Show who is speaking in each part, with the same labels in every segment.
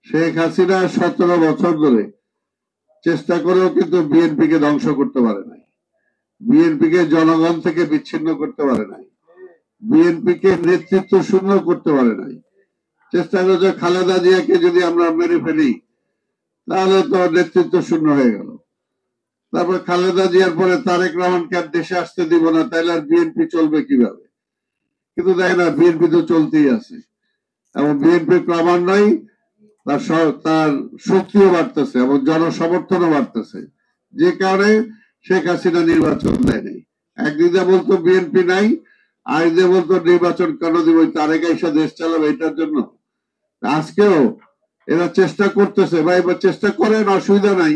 Speaker 1: শেখ হাসিনা 17 বছর ধরে চেষ্টা করেও কিন্তু বিএনপি কে ধ্বংস করতে পারে নাই, বিএনপি কে জনগণ থেকে বিচ্ছিন্ন করতে পারে নাই, বিএনপি কে নেতৃত্ব শূন্য করতে পারে নাই। চেষ্টা করেছে খালেদা জিয়াকে যদি আমরা মেরে ফেলি তাহলে তো নেতৃত্ব শূন্য হয়ে গেল। তারপর খালেদা জিয়ার পরে তারেক রহমানকে আর দেশে আসতে দিব না, তাইলে আর বিএনপি চলবে কিভাবে? কিন্তু দেখেন না, বিএনপি তো চলতেই আছে এবং বিএনপি ক্রমান্বয়ে তার শক্তিও বাড়তেছে এবং জনসমর্থনও বাড়তেছে, যে কারণে শেখ হাসিনা নির্বাচন দেয়নি। একদিকে বলতো বিএনপি নাই, আরেকদিকে বলতো নির্বাচন কেন দিব, তারেক এসে দেশ চালাবে এটার জন্য। আজকেও এরা চেষ্টা করতেছে, বা এবার চেষ্টা করেন, অসুবিধা নাই,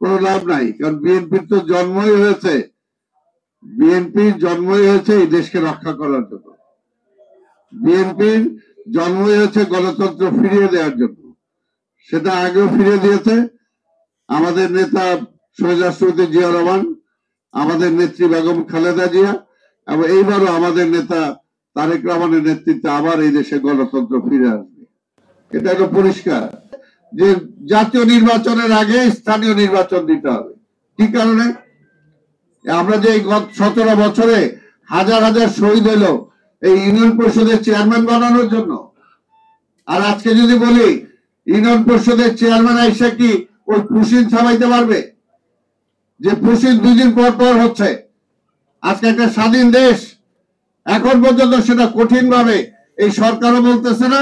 Speaker 1: কোনো লাভ নাই। কারণ বিএনপির তো জন্মই হয়েছে, বিএনপির জন্মই হয়েছে এই দেশকে রক্ষা করার জন্য, বিএনপির জন্মই হয়েছে গণতন্ত্র ফিরিয়ে দেওয়ার জন্য। সেটা আগেও ফিরিয়ে দিয়েছে আমাদের নেতা শহীদ রাষ্ট্রপতি জিয়া রহমান, আমাদের নেত্রী বেগম খালেদা জিয়া, এবং এইবারও আমাদের নেতা তারেক রহমানের নেতৃত্বে আবার এই দেশে গণতন্ত্র ফিরে আসবে। এটা হলো পরিষ্কার যে জাতীয় নির্বাচনের আগে স্থানীয় নির্বাচন দিতে হবে। কি কারণে? আমরা যে 17 বছরে হাজার হাজার শহীদ হলো এই ইউনিয়ন পরিষদের চেয়ারম্যান বানানোর জন্য। আর আজকে যদি বলি ইউনিয়ন পরিষদের চেয়ারম্যান আইসা কি ওই পুশিন ছাপাইতে পারবে? যে পুশিন 2 দিন পর পর হচ্ছে। আজকে একটা স্বাধীন দেশ, এখন পর্যন্ত সেটা কঠিন ভাবে এই সরকারও বলতেছে না,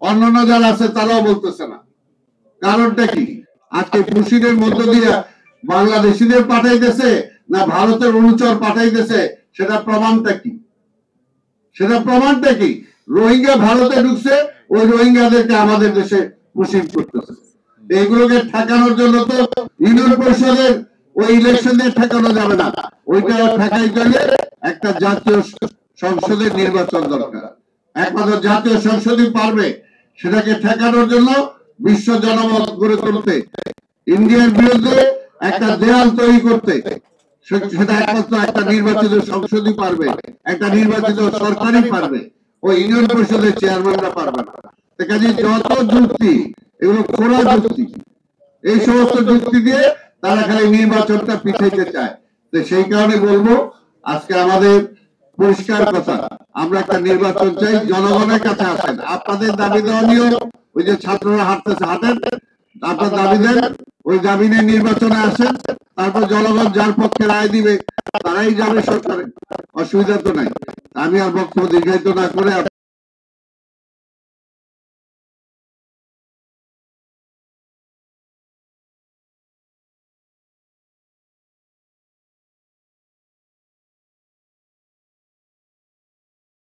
Speaker 1: অন্যান্য যারা আছে তারাও বলতেছে না। কারণটা কি? আজকে পুশিনের মধ্য দিয়ে বাংলাদেশিদের পাঠাইতেছে না ভারতের অনুচর পাঠাইতেছে, সেটা প্রমাণটা কি? সেটা প্রমাণটা কি? রোহিঙ্গা ভারতে ঢুকছে, ওই রোহিঙ্গাদেরকে আমাদের দেশে পুশিন করতেছে। এইগুলোকে ঠেকানোর জন্য তো ইউনিয়ন পরিষদের ওই ইলেকশন দিয়ে ঠেকানো যাবে না, ওইটা ঠেকাইতে গেলে একটা জাতীয় সংসদের নির্বাচন দরকার। একমাত্র জাতীয় সংসদই পারবে সেটাকে ঠেকানোর জন্য, বিশ্ব জনমত গড়ে তুলতে, ইন্ডিয়ার বিরুদ্ধে একটা দেয়াল তৈরি করতে। সেটা একমাত্র একটা নির্বাচিত সংসদই পারবে, একটা নির্বাচিত সরকারই পারবে, ওই ইউনিয়ন পরিষদের চেয়ারম্যানরা পারবে না। কাজে যত যুক্তি, এগুলো খোলা যুক্তি, এই সমস্ত যুক্তি দিয়ে তারা খালি নির্বাচনটা পিছাইতে চায়। তো সেই কারণে বলবো, আজকে আমাদের পরিষ্কার কথা, আমরা একটা নির্বাচন চাই, জনগণের কাছে আসেন, আপনাদের দাবি দেওয়া নিয়েও ওই যে ছাত্ররা হাঁটতেছে, হাঁটেন, আপনার দাবি দেন, ওই দাবি নিয়ে নির্বাচনে আসেন, তারপর জনগণ যার পক্ষে রায় দিবে তারাই যাবে সরকারে, অসুবিধা তো নাই। আমি আর বক্তব্য দীর্ঘায়িত না করে